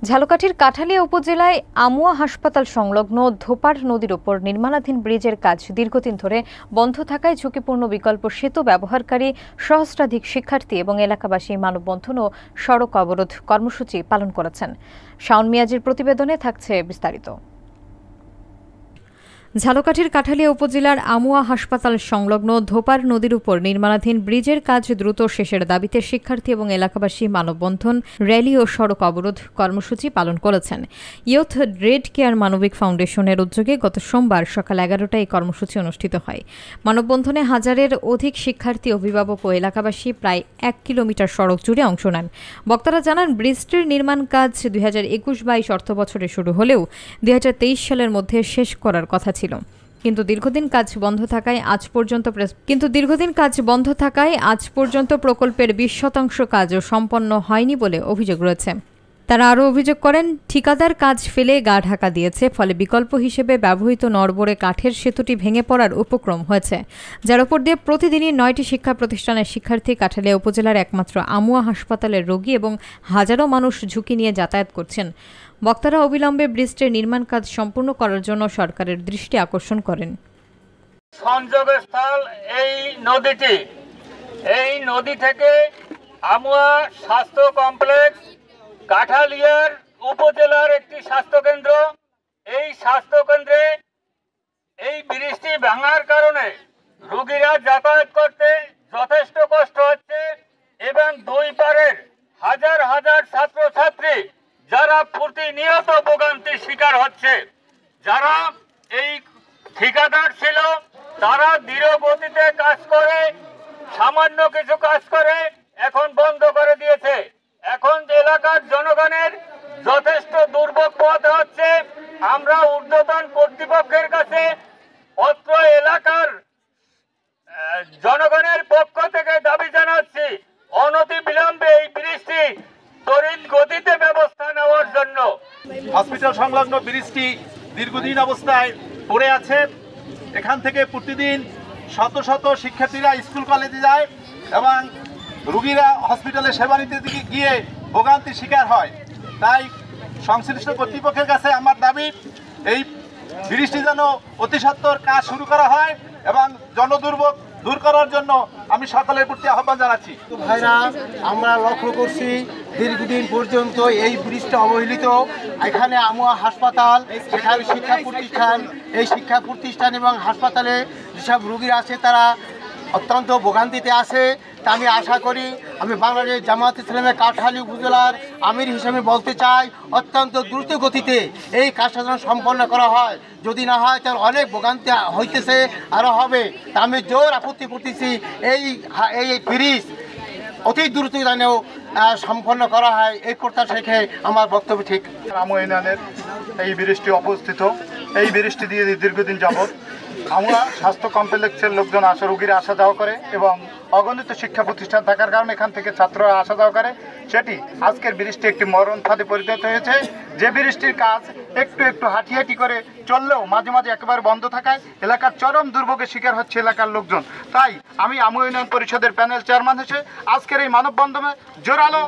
ঝালকাঠির কাঠালিয়া উপজেলায় আমুয়া হাসপাতাল সংলগ্ন ধোপার নদীর ওপর নির্মাণাধীন ব্রিজের কাজ দীর্ঘদিন ধরে বন্ধ থাকায় ঝুঁকিপূর্ণ বিকল্প সেতু ব্যবহারকারী সহস্রাধিক শিক্ষার্থী এবং এলাকাবাসী মানববন্ধন ও সড়ক অবরোধ কর্মসূচি পালন করেছেন। শাওন মিয়াজির প্রতিবেদনে থাকছে বিস্তারিত। ঝালকাঠির কাঠালিয়া উপজেলার আমুয়া হাসপাতাল সংলগ্ন ধোপার নদীর উপর নির্মাণাধীন ব্রিজের কাজ দ্রুত শেষের দাবিতে শিক্ষার্থী এবং এলাকাবাসী মানববন্ধন, র্যালি ও সড়ক অবরোধ কর্মসূচি পালন করেছেন। ইয়ুথ রেড কেয়ার মানবিক ফাউন্ডেশনের উদ্যোগে গত সোমবার সকাল 11টায় এই কর্মসূচি অনুষ্ঠিত হয়। মানববন্ধনে হাজারের অধিক শিক্ষার্থী, অভিভাবক ও এলাকাবাসী প্রায় 1 কিলোমিটার সড়ক জুড়ে অংশ নেন। বক্তারা জানান, ব্রিজটির নির্মাণ কাজ 2021-22 অর্থবছরে শুরু হলেও 2023 সালের মধ্যে শেষ করার কথা ছিল। কিন্তু দীর্ঘদিন কাজ বন্ধ থাকায় আজ পর্যন্ত প্রকল্পের 20% কাজও সম্পন্ন হয়নি বলে অভিযোগ রয়েছে। তারা আরও অভিযোগ করেন, ঠিকাদার কাজ ফেলে গা ঢাকা দিয়েছে, ফলে বিকল্প হিসেবে ব্যবহৃত নড়বড়ে কাঠের সেতুটি ভেঙে পড়ার উপক্রম হয়েছে, যার উপর দিয়ে প্রতিদিনই 9টি শিক্ষা প্রতিষ্ঠানের শিক্ষার্থী, কাঠালিয়া উপজেলার একমাত্র আমুয়া হাসপাতালের রোগী এবং হাজারো মানুষ ঝুঁকি নিয়ে যাতায়াত করছেন। বক্তারা অবিলম্বে ব্রিজটির নির্মাণ কাজ সম্পূর্ণ করার জন্য সরকারের দৃষ্টি আকর্ষণ করেন। সংযোগস্থল এই নদী থেকে আমুয়া স্বাস্থ্য কমপ্লেক্স কাঠালিয়ার উপজেলার একটি স্বাস্থ্যকেন্দ্র। এই স্বাস্থ্যকেন্দ্রে এই ব্রিজটি ভাঙার কারণে রোগীরা যাতায়াত করতে যথেষ্ট কষ্ট হচ্ছে এবং দুই পারের হাজার হাজার ছাত্রছাত্রী যারা প্রতিনিয়ত ভোগান্তির শিকার হচ্ছে। যারা এই ঠিকাদার ছিল তারা ধীর গতিতে কাজ করে, সামান্য কিছু কাজ করে এখন বন্ধ করে দিয়েছে। এখন এলাকার জনগণের যথেষ্ট দুর্ভোগ পোহাতে হচ্ছে। আমরা ঊর্ধ্বতন কর্তৃপক্ষের কাছে অত্র এলাকার জনগণের পক্ষ থেকে দাবি জানাচ্ছি, অনতি বিলম্বে এই ব্রিজটি তড়িৎ গতিতে ব্যবস্থা নেওয়ার জন্য। হসপিটাল সংলগ্ন ব্রিজটি দীর্ঘদিন অবস্থায় পড়ে আছে। এখান থেকে প্রতিদিন শত শত শিক্ষার্থীরা স্কুল কলেজে যায় এবং রোগীরা হসপিটালে সেবা নিতে গিয়ে ভোগান্তির শিকার হয়। তাই সংশ্লিষ্ট কর্তৃপক্ষের কাছে আমার দাবি, এই ব্রিজটি যেন অতি সত্বর কাজ শুরু করা হয় এবং জনদুর্ভোগ দূর করার জন্য আমি সকলের প্রতি আহ্বান জানাচ্ছি। ভাইরা, আমরা লক্ষ্য করছি দীর্ঘদিন পর্যন্ত এই ব্রিজটা অবহেলিত। এখানে আমুয়া হাসপাতাল, সেখানে শিক্ষা প্রতিষ্ঠান, এই শিক্ষা প্রতিষ্ঠান এবং হাসপাতালে যেসব রোগীরা আছে তারা অত্যন্ত ভোগান্তিতে আছে। তা আমি আশা করি, আমি বাংলাদেশ জামায়াত ইসলামের কাঠালিয়া উপজেলার আমির হিসেবে বলতে চাই, অত্যন্ত দ্রুত গতিতে এই কাজটা যেন সম্পন্ন করা হয়। যদি না হয় তাহলে অনেক ভোগান্তি হইতেছে, আরও হবে। তা আমি জোর আপত্তি করতেছি, এই ব্রিজ অতি দ্রুত যেন সম্পন্ন করা হয়, এই প্রত্যাশা রেখে আমার বক্তব্য ঠিক। আমুয়া ইউনিয়নের এই ব্রিজটি অবস্থিত। এই ব্রিজটি দিয়ে দীর্ঘদিন যাবৎ আমুয়া স্বাস্থ্য কমপ্লেক্সের লোকজন রোগীরা আসা যাওয়া করে এবং অগণিত শিক্ষা প্রতিষ্ঠান থাকার কারণে এখান থেকে ছাত্ররা আসা যাওয়া করে। সেটি আজকের ব্রিজটি একটি মরণ ফাঁদে পরিণত হয়েছে। যে ব্রিজটির কাজ একটু হাঁটি করে চললেও মাঝে মাঝে একেবারে বন্ধ থাকায় এলাকার চরম দুর্ভোগের শিকার হচ্ছে এলাকার লোকজন। তাই আমি আমুয়া ইউনিয়ন পরিষদের প্যানেল চেয়ারম্যান হিসেবে আজকের এই মানববন্ধনে জোরালো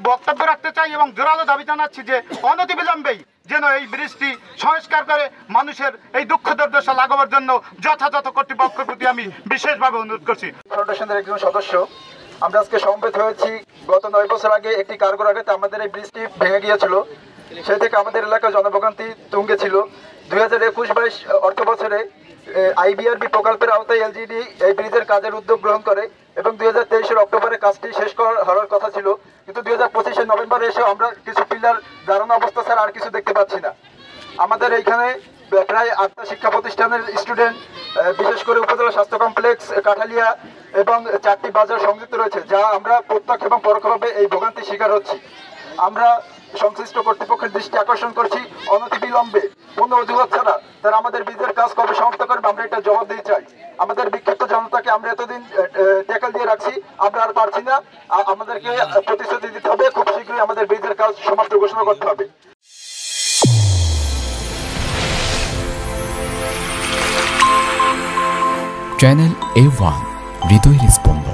বক্তব্য রাখতে চাই এবং জোরালো দাবি জানাচ্ছি যে অনতিবিলম্বেই যেন এই ব্রিজটি সংস্কার করে মানুষের এই দুঃখ দুর্দশা লাঘবের জন্য যথাযথ কর্তৃপক্ষের প্রতি আমি বিশেষভাবে অনুরোধ করছি। ফাউন্ডেশনের একজন সদস্য আমরা আজকে সমবেত হয়েছি। গত 9 বছর আগে একটি কার্গো আঘাতে আমাদের এই ব্রিজটি ভেঙে গিয়েছিল। সেই থেকে আমাদের এলাকায় জনভোগান্তি তুঙ্গে ছিল। 2021-22 অর্থ বছরে IBRB প্রকল্পের আওতায় LGD এই ব্রিজের কাজের উদ্যোগ গ্রহণ করে এবং 2023-এর অক্টোবরে কাজটি শেষ হওয়ার কথা ছিল। কিন্তু 2025-এর নভেম্বরে এসে আমরা কিছু পিলার দাঁড়ানো অবস্থা ছাড়া আর কিছু দেখতে পাচ্ছি না। আমাদের এইখানে প্রায় 8টা শিক্ষা প্রতিষ্ঠানের স্টুডেন্ট, বিশেষ করে উপজেলা স্বাস্থ্য কমপ্লেক্স কাঠালিয়া এবং 4টি বাজার সংযুক্ত রয়েছে, যা আমরা প্রত্যক্ষ এবং পরোক্ষভাবে এই ভোগান্তির শিকার হচ্ছি। আমরা সংশ্লিষ্ট কর্তৃপক্ষের দৃষ্টি আকর্ষণ করছি, অনতিবিলম্বে কোনো অজুহাত ছাড়া তারা আমাদের ব্রিজের কাজ কবে সমাপ্ত করবে আমরা এটা জবাব দিতে চাই। আমাদের বিক্ষিপ্ত জনতাকে আমরা এতদিন ট্যাকল দিয়ে রাখছি, আমরা আর পারছি না। আমাদেরকে প্রতিশ্রুতি দিতে হবে, খুব শীঘ্রই আমাদের ব্রিজের কাজ সমাপ্ত ঘোষণা করতে হবে। চ্যানেল A1 হৃদয়ের স্পন্দন।